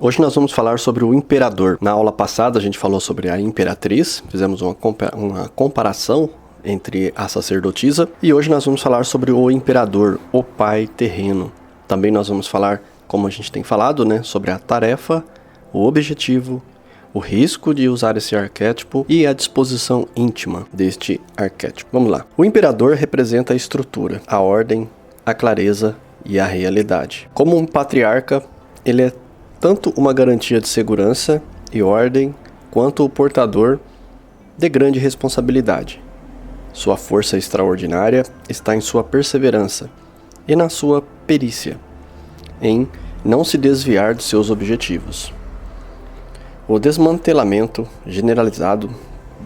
Hoje nós vamos falar sobre o imperador. Na aula passada a gente falou sobre a imperatriz, fizemos uma comparação entre a sacerdotisa, e hoje nós vamos falar sobre o imperador, o pai terreno. Também nós vamos falar, como a gente tem falado, sobre a tarefa, o objetivo, o risco de usar esse arquétipo e a disposição íntima deste arquétipo. Vamos lá. O imperador representa a estrutura, a ordem, a clareza e a realidade. Como um patriarca, ele é tanto uma garantia de segurança e ordem, quanto o portador de grande responsabilidade. Sua força extraordinária está em sua perseverança e na sua perícia, em não se desviar de seus objetivos. O desmantelamento generalizado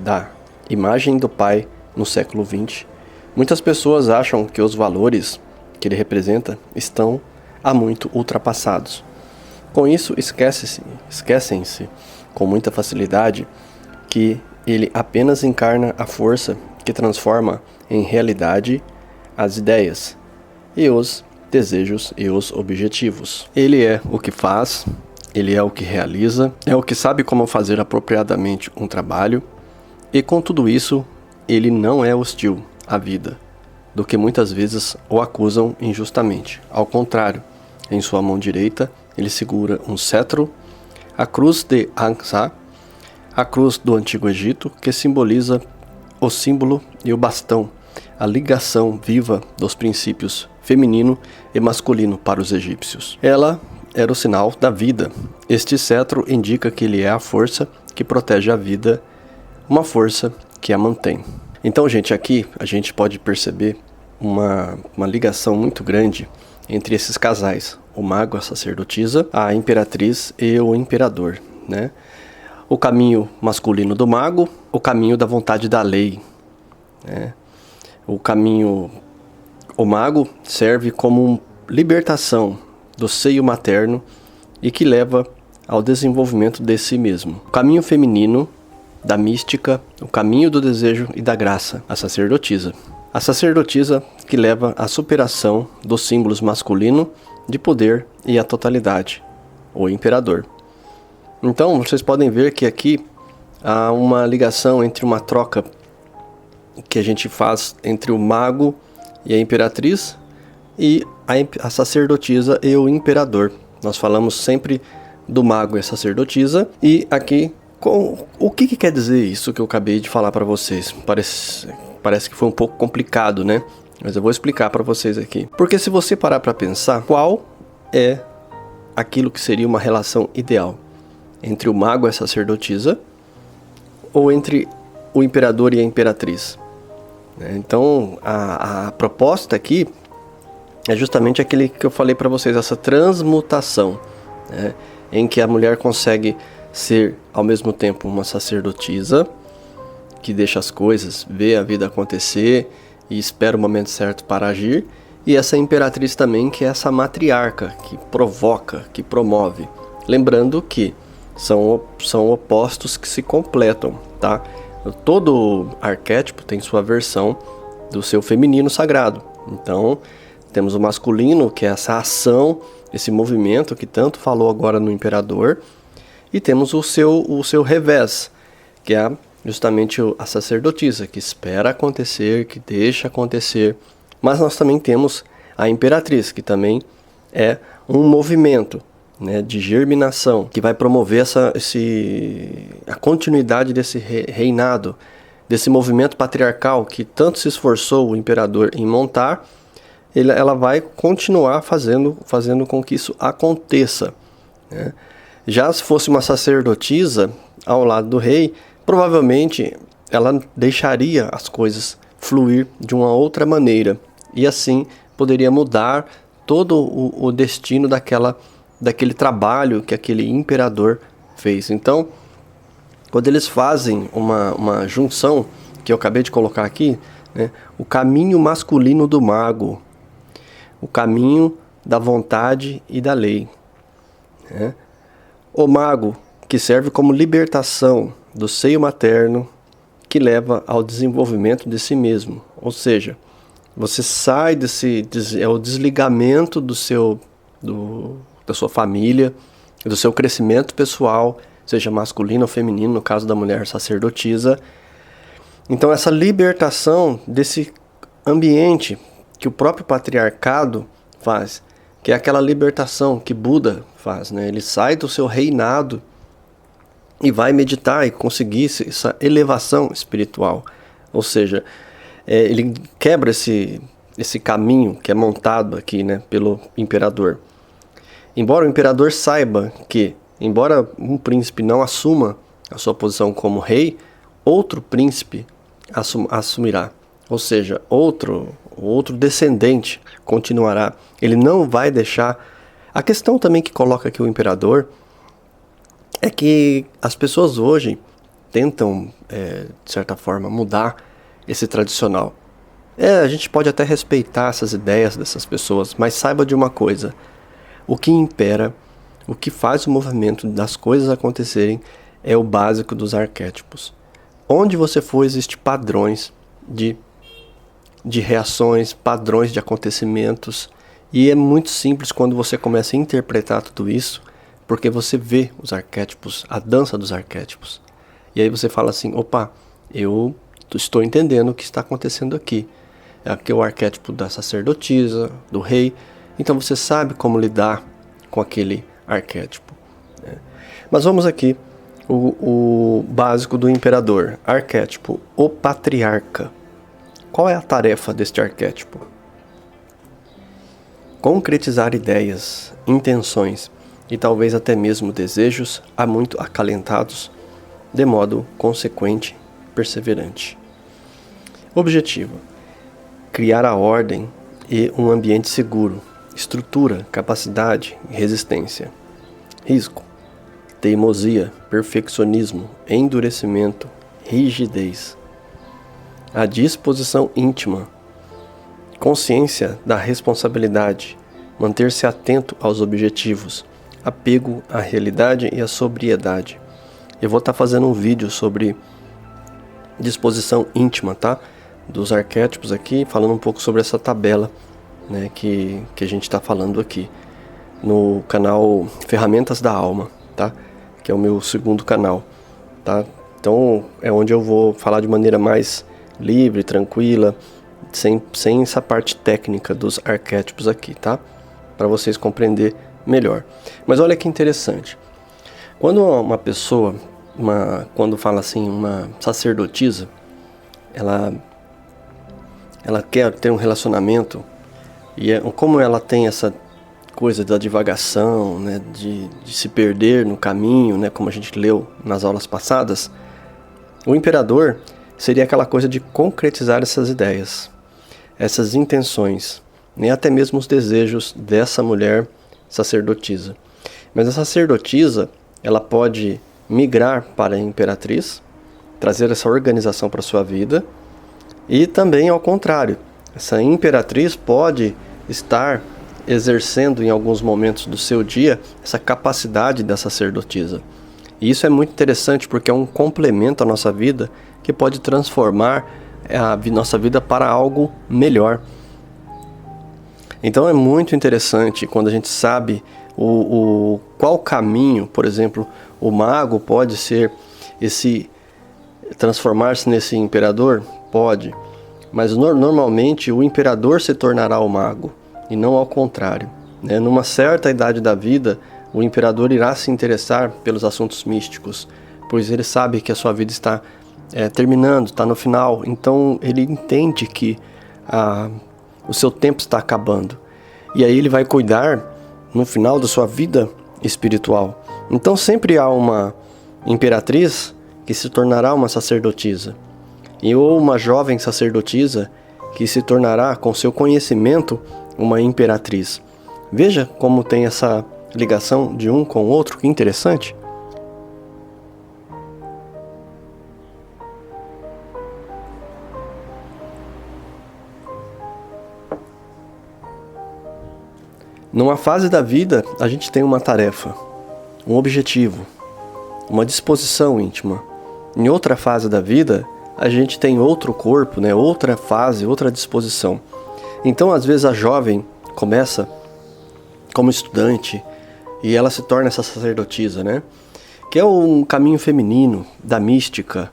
da imagem do pai no século XX, muitas pessoas acham que os valores que ele representa estão há muito ultrapassados. Com isso, esquecem-se com muita facilidade que ele apenas encarna a força que transforma em realidade as ideias e os desejos e os objetivos. Ele é o que faz, ele é o que realiza, é o que sabe como fazer apropriadamente um trabalho, e com tudo isso, ele não é hostil à vida, do que muitas vezes o acusam injustamente. Ao contrário, em sua mão direita, ele segura um cetro, a cruz de Ansa, a cruz do Antigo Egito, que simboliza o símbolo e o bastão, a ligação viva dos princípios feminino e masculino para os egípcios. Ela era o sinal da vida. Este cetro indica que ele é a força que protege a vida, uma força que a mantém. Então, gente, aqui a gente pode perceber uma ligação muito grande entre esses casais, o mago, a sacerdotisa, a imperatriz e o imperador, O caminho masculino do mago, o caminho da vontade da lei, O mago serve como libertação do seio materno e que leva ao desenvolvimento de si mesmo. O caminho feminino da mística, o caminho do desejo e da graça, a sacerdotisa. A sacerdotisa que leva à superação dos símbolos masculino de poder e a totalidade, o imperador. Então, vocês podem ver que aqui há uma ligação entre uma troca que a gente faz entre o mago e a imperatriz e a sacerdotisa e o imperador. Nós falamos sempre do mago e a sacerdotisa, e aqui, o que quer dizer isso que eu acabei de falar para vocês? Parece que foi um pouco complicado, Mas eu vou explicar para vocês aqui. Porque se você parar para pensar, qual é aquilo que seria uma relação ideal? Entre o mago e a sacerdotisa, ou entre o imperador e a imperatriz? Então, a proposta aqui é justamente aquele que eu falei para vocês, essa transmutação, em que a mulher consegue ser, ao mesmo tempo, uma sacerdotisa, que deixa as coisas, vê a vida acontecer e espera o momento certo para agir, e essa imperatriz também, que é essa matriarca, que provoca, que promove. Lembrando que são opostos que se completam, tá? Todo arquétipo tem sua versão do seu feminino sagrado. Então, temos o masculino, que é essa ação, esse movimento que tanto falou agora no imperador, e temos o seu revés, que é justamente a sacerdotisa, que espera acontecer, que deixa acontecer. Mas nós também temos a imperatriz, que também é um movimento, de germinação, que vai promover a continuidade desse reinado, desse movimento patriarcal que tanto se esforçou o imperador em montar. Ela vai continuar fazendo com que isso aconteça, Já se fosse uma sacerdotisa ao lado do rei, provavelmente ela deixaria as coisas fluir de uma outra maneira, e assim poderia mudar todo o destino daquele trabalho que aquele imperador fez. Então, quando eles fazem uma junção, que eu acabei de colocar aqui, o caminho masculino do mago, o caminho da vontade e da lei, O mago, que serve como libertação do seio materno, que leva ao desenvolvimento de si mesmo. Ou seja, você sai é o desligamento da sua família, do seu crescimento pessoal, seja masculino ou feminino, no caso da mulher sacerdotisa. Então essa libertação desse ambiente que o próprio patriarcado faz, que é aquela libertação que Buda faz, né? Ele sai do seu reinado e vai meditar e conseguir essa elevação espiritual. Ou seja, ele quebra esse caminho que é montado aqui, né, pelo imperador. Embora o imperador saiba que, embora um príncipe não assuma a sua posição como rei, outro príncipe assumirá. Ou seja, outro descendente continuará. Ele não vai deixar... A questão também que coloca aqui o imperador é que as pessoas hoje tentam, de certa forma, mudar esse tradicional. A gente pode até respeitar essas ideias dessas pessoas, mas saiba de uma coisa: o que impera, o que faz o movimento das coisas acontecerem é o básico dos arquétipos. Onde você for, existem padrões de reações, padrões de acontecimentos, e é muito simples quando você começa a interpretar tudo isso, porque você vê os arquétipos, a dança dos arquétipos. E aí você fala assim: opa, eu estou entendendo o que está acontecendo aqui. Aqui é o arquétipo da sacerdotisa, do rei. Então você sabe como lidar com aquele arquétipo, né? Mas vamos aqui, o básico do imperador. Arquétipo, o patriarca. Qual é a tarefa deste arquétipo? Concretizar ideias, intenções e talvez até mesmo desejos há muito acalentados, de modo consequente, perseverante. Objetivo: criar a ordem e um ambiente seguro, estrutura, capacidade e resistência. Risco: teimosia, perfeccionismo, endurecimento, rigidez. A disposição íntima, consciência da responsabilidade, manter-se atento aos objetivos, apego à realidade e à sobriedade. Eu vou estar fazendo um vídeo sobre disposição íntima, tá? Dos arquétipos aqui, falando um pouco sobre essa tabela, né, que a gente está falando aqui no canal Ferramentas da Alma, tá? Que é o meu segundo canal, tá? Então é onde eu vou falar de maneira mais livre, tranquila, sem essa parte técnica dos arquétipos aqui, tá? Para vocês compreender melhor. Mas olha que interessante. Quando uma pessoa, quando fala assim, uma sacerdotisa, ela quer ter um relacionamento, e como ela tem essa coisa da divagação, né, de se perder no caminho, né, como a gente leu nas aulas passadas, o imperador seria aquela coisa de concretizar essas ideias, essas intenções, nem até mesmo os desejos dessa mulher sacerdotisa. Mas a sacerdotisa, ela pode migrar para a imperatriz, trazer essa organização para a sua vida, e também ao contrário, essa imperatriz pode estar exercendo em alguns momentos do seu dia essa capacidade da sacerdotisa. E isso é muito interessante porque é um complemento à nossa vida que pode transformar a nossa vida para algo melhor. Então é muito interessante quando a gente sabe qual caminho, por exemplo, o mago pode ser transformar-se nesse imperador? Pode, mas normalmente o imperador se tornará o mago e não ao contrário, né? Numa certa idade da vida, o imperador irá se interessar pelos assuntos místicos, pois ele sabe que a sua vida está terminando, está no final, então ele entende que o seu tempo está acabando, e aí ele vai cuidar no final da sua vida espiritual. Então sempre há uma imperatriz que se tornará uma sacerdotisa, ou uma jovem sacerdotisa que se tornará, com seu conhecimento, uma imperatriz. Veja como tem essa ligação de um com o outro, que interessante. Numa fase da vida, a gente tem uma tarefa, um objetivo, uma disposição íntima. Em outra fase da vida, a gente tem outro corpo, né? Outra fase, outra disposição. Então, às vezes, a jovem começa como estudante, e ela se torna essa sacerdotisa, né? Que é um caminho feminino, da mística,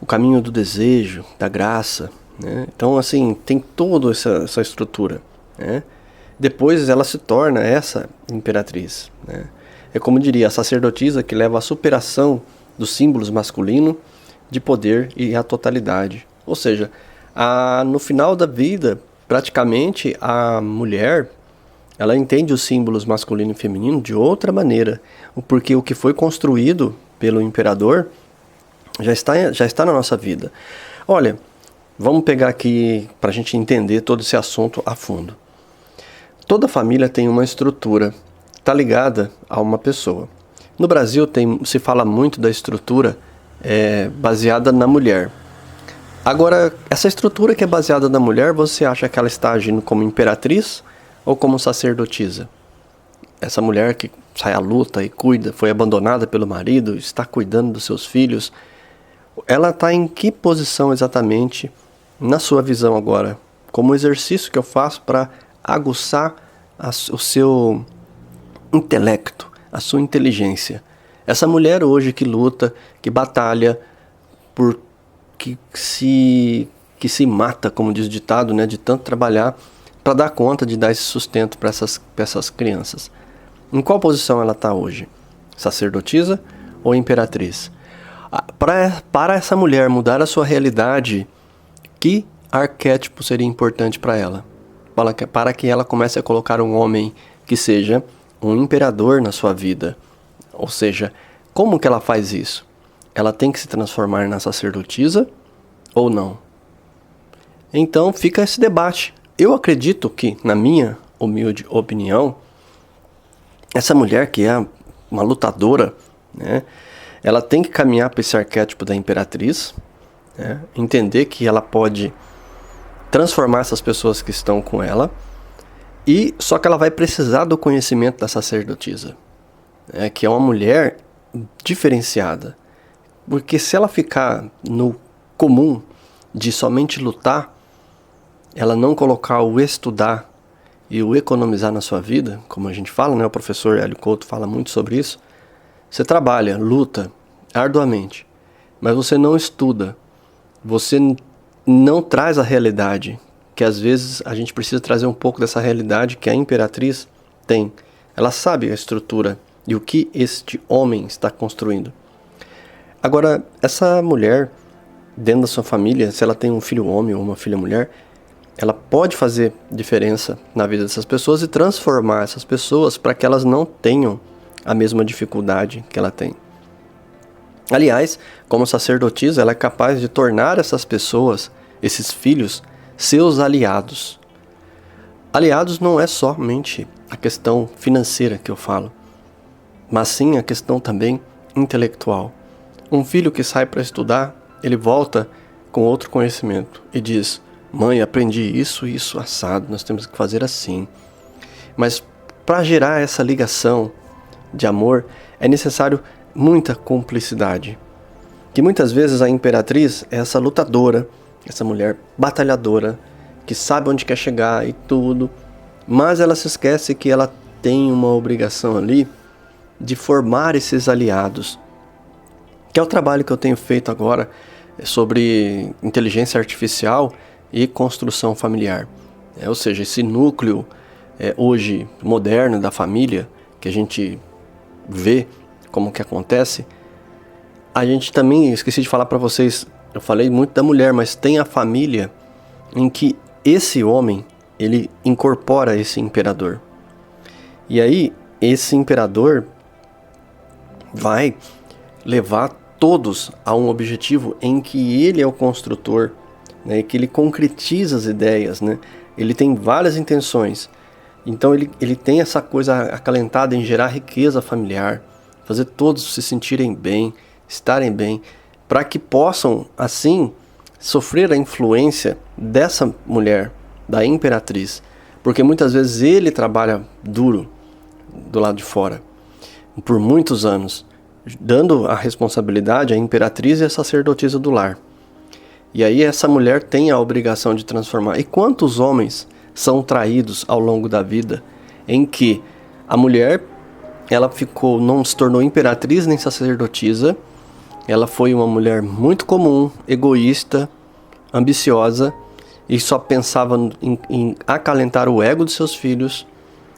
o caminho do desejo, da graça, né? Então, assim, tem toda essa estrutura, né? Depois ela se torna essa imperatriz, né? É como diria, a sacerdotisa que leva à superação dos símbolos masculinos de poder e a totalidade. Ou seja, no final da vida, praticamente a mulher, ela entende os símbolos masculino e feminino de outra maneira, porque o que foi construído pelo imperador já está na nossa vida. Olha, vamos pegar aqui para a gente entender todo esse assunto a fundo. Toda família tem uma estrutura, está ligada a uma pessoa. No Brasil se fala muito da estrutura baseada na mulher. Agora, essa estrutura que é baseada na mulher, você acha que ela está agindo como imperatriz ou como sacerdotisa? Essa mulher que sai à luta e cuida, foi abandonada pelo marido, está cuidando dos seus filhos, ela está em que posição exatamente na sua visão agora? Como exercício que eu faço para aguçar o seu intelecto, a sua inteligência. Essa mulher hoje que luta, que batalha, que se mata, como diz o ditado, né, de tanto trabalhar para dar conta de dar esse sustento para essas crianças. Em qual posição ela está hoje? Sacerdotisa ou imperatriz? Para essa mulher mudar a sua realidade, que arquétipo seria importante para ela? Para que ela comece a colocar um homem que seja um imperador na sua vida. Ou seja, como que ela faz isso? Ela tem que se transformar na sacerdotisa ou não? Então fica esse debate. Eu acredito que, na minha humilde opinião, essa mulher que é uma lutadora, né, ela tem que caminhar para esse arquétipo da imperatriz, né, entender que ela pode transformar essas pessoas que estão com ela, só que ela vai precisar do conhecimento da sacerdotisa, né, que é uma mulher diferenciada. Porque se ela ficar no comum de somente lutar, ela não colocar o estudar e o economizar na sua vida, como a gente fala, né? O professor Hélio Couto fala muito sobre isso. Você trabalha, luta arduamente, mas você não estuda, você não traz a realidade, que às vezes a gente precisa trazer um pouco dessa realidade que a imperatriz tem. Ela sabe a estrutura e o que este homem está construindo. Agora, essa mulher, dentro da sua família, se ela tem um filho homem ou uma filha mulher, ela pode fazer diferença na vida dessas pessoas e transformar essas pessoas para que elas não tenham a mesma dificuldade que ela tem. Aliás, como sacerdotisa, ela é capaz de tornar essas pessoas, esses filhos, seus aliados. Aliados não é somente a questão financeira que eu falo, mas sim a questão também intelectual. Um filho que sai para estudar, ele volta com outro conhecimento e diz: mãe, aprendi isso e isso assado, nós temos que fazer assim. Mas para gerar essa ligação de amor, é necessário muita cumplicidade. Que muitas vezes a imperatriz é essa lutadora, essa mulher batalhadora, que sabe onde quer chegar e tudo, mas ela se esquece que ela tem uma obrigação ali de formar esses aliados. Que é o trabalho que eu tenho feito agora sobre inteligência artificial e construção familiar. Ou seja, esse núcleo hoje moderno da família, que a gente vê como que acontece, a gente também, esqueci de falar para vocês, eu falei muito da mulher, mas tem a família em que esse homem, ele incorpora esse imperador. E aí, esse imperador vai levar todos a um objetivo em que ele é o construtor, né, que ele concretiza as ideias, né? Ele tem várias intenções. Então ele tem essa coisa acalentada em gerar riqueza familiar, fazer todos se sentirem bem, estarem bem, para que possam, assim, sofrer a influência dessa mulher, da imperatriz. Porque muitas vezes ele trabalha duro do lado de fora, por muitos anos, dando a responsabilidade à imperatriz e à sacerdotisa do lar. E aí essa mulher tem a obrigação de transformar. E quantos homens são traídos ao longo da vida em que a mulher ela não se tornou imperatriz nem sacerdotisa. Ela foi uma mulher muito comum, egoísta, ambiciosa e só pensava em acalentar o ego dos seus filhos,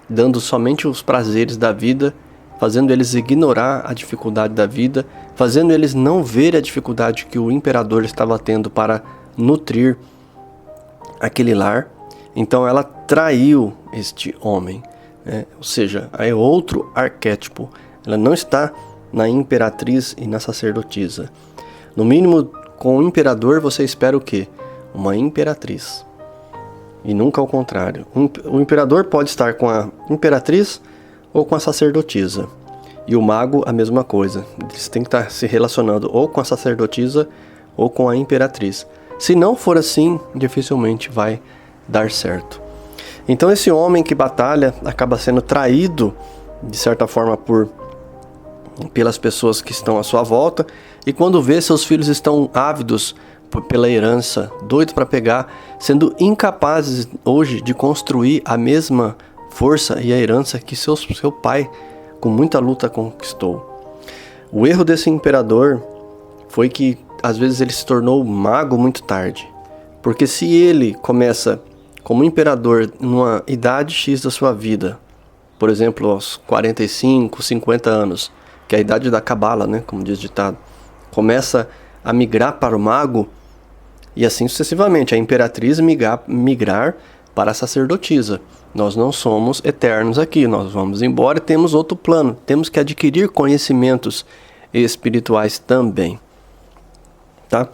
dando somente os prazeres da vida, fazendo eles ignorar a dificuldade da vida, fazendo eles não ver a dificuldade que o imperador estava tendo para nutrir aquele lar. Então ela traiu este homem, né? Ou seja, é outro arquétipo. Ela não está na imperatriz e na sacerdotisa. No mínimo, com o imperador você espera o quê? Uma imperatriz. E nunca ao contrário. O imperador pode estar com a imperatriz ou com a sacerdotisa. E o mago, a mesma coisa. Eles têm que estar se relacionando ou com a sacerdotisa ou com a imperatriz. Se não for assim, dificilmente vai dar certo. Então esse homem que batalha acaba sendo traído, de certa forma, pelas pessoas que estão à sua volta, e quando vê seus filhos estão ávidos pela herança, doidos para pegar, sendo incapazes hoje de construir a mesma força e a herança que seu pai, com muita luta, conquistou. O erro desse imperador foi que às vezes ele se tornou mago muito tarde, porque se ele começa como imperador numa idade X da sua vida, por exemplo, aos 45, 50 anos, que é a idade da cabala, né, como diz o ditado, começa a migrar para o mago, e assim sucessivamente, a imperatriz migrar para a sacerdotisa. Nós não somos eternos aqui, nós vamos embora e temos outro plano, temos que adquirir conhecimentos espirituais também. Tá?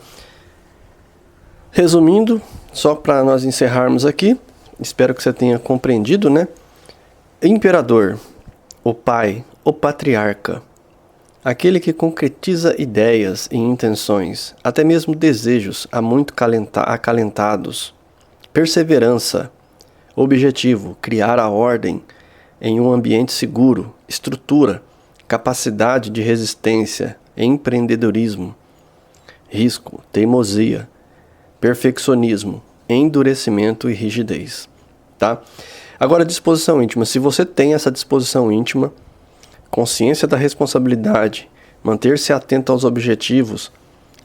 Resumindo, só para nós encerrarmos aqui, espero que você tenha compreendido, né? Imperador, o pai, o patriarca, aquele que concretiza ideias e intenções, até mesmo desejos há muito acalentados. Perseverança, objetivo, criar a ordem em um ambiente seguro, estrutura, capacidade de resistência, empreendedorismo, risco, teimosia, perfeccionismo, endurecimento e rigidez. Tá? Agora, disposição íntima. Se você tem essa disposição íntima, consciência da responsabilidade, manter-se atento aos objetivos,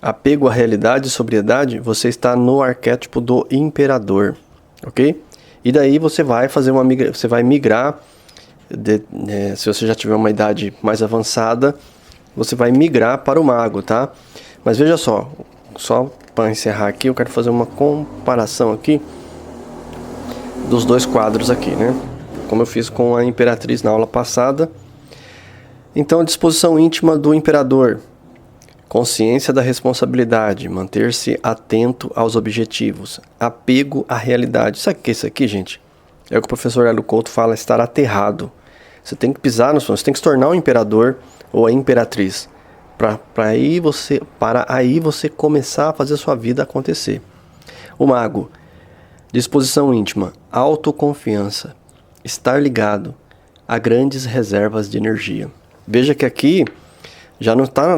apego à realidade e sobriedade, você está no arquétipo do imperador, ok? E daí você vai fazer você vai migrar, se você já tiver uma idade mais avançada, você vai migrar para o mago, tá? Mas veja só para encerrar aqui, eu quero fazer uma comparação aqui dos dois quadros aqui, né? Como eu fiz com a imperatriz na aula passada. Então, a disposição íntima do imperador, consciência da responsabilidade, manter-se atento aos objetivos, apego à realidade. Sabe o que é isso aqui, gente? É o que o professor Hélio Couto fala, estar aterrado. Você tem que pisar no chão, você tem que se tornar um imperador ou a imperatriz, para aí você começar a fazer a sua vida acontecer. O mago, disposição íntima, autoconfiança, estar ligado a grandes reservas de energia. Veja que aqui já não está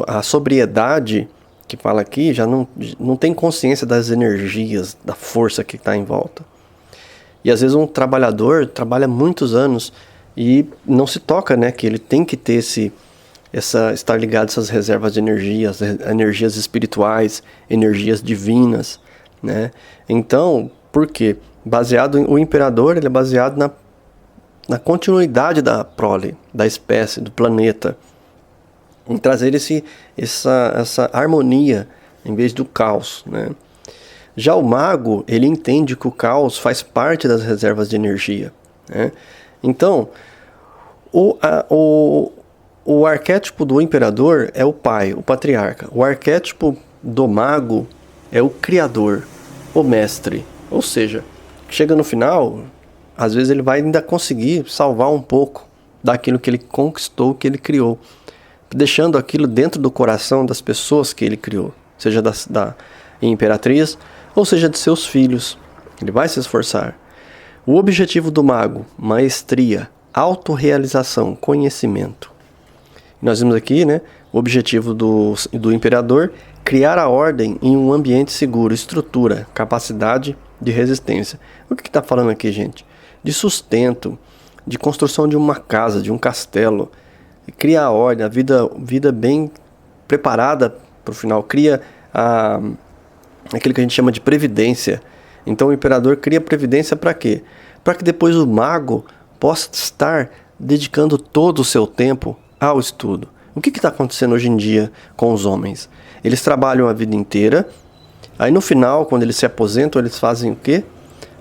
a sobriedade que fala aqui, já não tem consciência das energias, da força que está em volta. E às vezes um trabalhador trabalha muitos anos e não se toca, né, que ele tem que ter estar ligado a essas reservas de energias, energias espirituais, energias divinas, né? Então, por quê? O imperador, ele é baseado na continuidade da prole, da espécie, do planeta, em trazer essa harmonia em vez do caos, né? Já o mago, ele entende que o caos faz parte das reservas de energia, né? Então, o arquétipo do imperador é o pai, o patriarca. O arquétipo do mago é o criador, o mestre. Ou seja, chega no final, às vezes ele vai ainda conseguir salvar um pouco daquilo que ele conquistou, que ele criou, deixando aquilo dentro do coração das pessoas que ele criou, seja da imperatriz ou seja de seus filhos. Ele vai se esforçar. O objetivo do mago, maestria, autorrealização, conhecimento. Nós vimos aqui, né, o objetivo do imperador, criar a ordem em um ambiente seguro, estrutura, capacidade de resistência. O que está falando aqui, gente? De sustento, de construção de uma casa, de um castelo. Cria a ordem, a vida bem preparada para o final. Cria aquilo que a gente chama de previdência. Então o imperador cria previdência para quê? Para que depois o mago possa estar dedicando todo o seu tempo ao estudo. O que está acontecendo hoje em dia com os homens? Eles trabalham a vida inteira, aí no final, quando eles se aposentam, eles fazem o quê?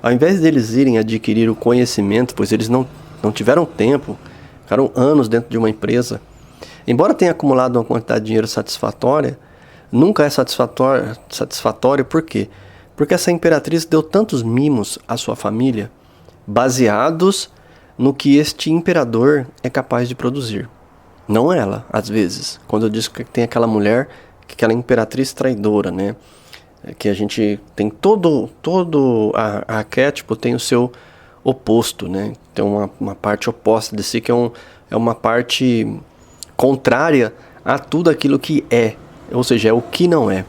Ao invés deles irem adquirir o conhecimento, pois eles não tiveram tempo, ficaram anos dentro de uma empresa, embora tenha acumulado uma quantidade de dinheiro satisfatória, nunca é satisfatório. Por quê? Porque essa imperatriz deu tantos mimos à sua família, baseados no que este imperador é capaz de produzir. Não ela, às vezes. Quando eu disse que tem aquela mulher, aquela imperatriz traidora, né? Que a gente tem todo a arquétipo tem o seu oposto, né? Tem uma parte oposta de si, que é uma parte contrária a tudo aquilo que é, ou seja, é o que não é.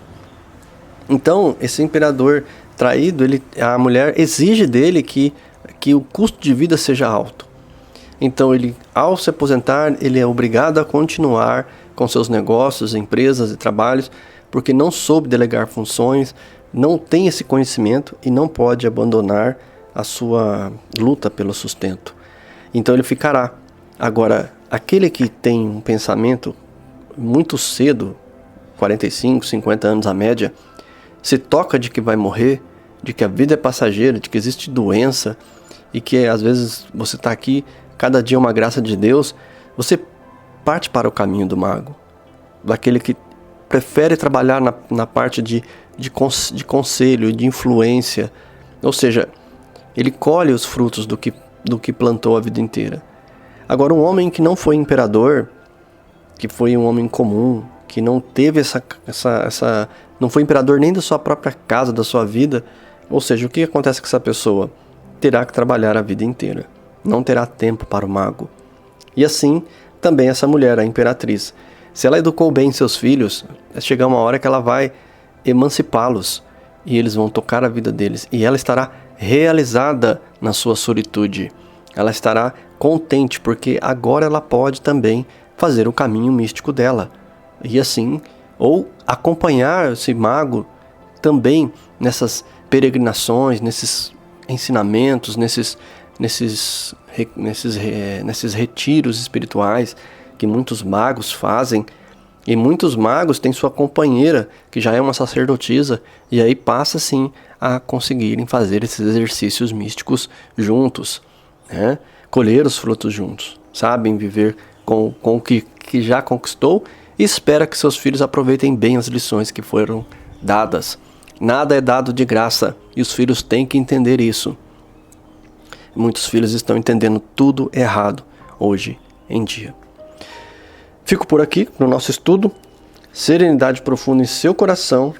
Então, esse imperador traído, a mulher exige dele que o custo de vida seja alto. Então, ao se aposentar, ele é obrigado a continuar com seus negócios, empresas e trabalhos, porque não soube delegar funções, não tem esse conhecimento e não pode abandonar a sua luta pelo sustento. Então, ele ficará. Agora, aquele que tem um pensamento muito cedo, 45, 50 anos a média, se toca de que vai morrer, de que a vida é passageira, de que existe doença e que às vezes você está aqui, cada dia é uma graça de Deus, você parte para o caminho do mago, daquele que prefere trabalhar na parte de conselho, de influência, ou seja, ele colhe os frutos do que plantou a vida inteira. Agora, um homem que não foi imperador, que foi um homem comum, que não teve não foi imperador nem da sua própria casa, da sua vida, ou seja, o que acontece com essa pessoa? Terá que trabalhar a vida inteira, não terá tempo para o mago. E assim, também essa mulher, a imperatriz, se ela educou bem seus filhos, vai chegar uma hora que ela vai emancipá-los, e eles vão tocar a vida deles, e ela estará realizada na sua solitude, ela estará contente, porque agora ela pode também fazer o caminho místico dela, e assim, ou acompanhar esse mago também nessas peregrinações, nesses ensinamentos, nesses retiros espirituais que muitos magos fazem. E muitos magos têm sua companheira, que já é uma sacerdotisa, e aí passa sim a conseguirem fazer esses exercícios místicos juntos, né? Colher os frutos juntos, sabem viver com o que já conquistou e espera que seus filhos aproveitem bem as lições que foram dadas. Nada é dado de graça e os filhos têm que entender isso. Muitos filhos estão entendendo tudo errado hoje em dia. Fico por aqui no nosso estudo. Serenidade profunda em seu coração.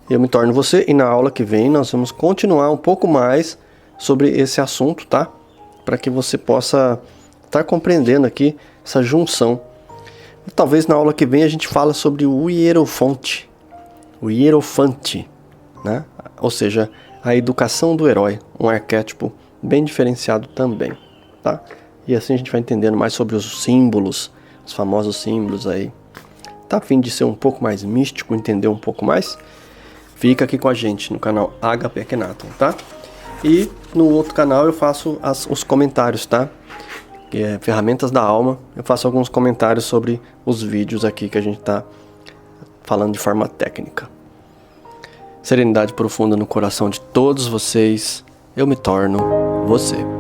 Eu me torno você e na aula que vem nós vamos continuar um pouco mais sobre esse assunto, tá? Para que você possa estar compreendendo aqui essa junção. Talvez na aula que vem a gente fala sobre o hierofante, né? Ou seja, a educação do herói, um arquétipo bem diferenciado também, tá? E assim a gente vai entendendo mais sobre os símbolos, os famosos símbolos aí. Tá a fim de ser um pouco mais místico, entender um pouco mais? Fica aqui com a gente no canal HP Akhenaton, tá? E no outro canal eu faço os comentários, tá? Que é Ferramentas da Alma. Eu faço alguns comentários sobre os vídeos aqui que a gente tá falando de forma técnica. Serenidade profunda no coração de todos vocês. Eu me torno você.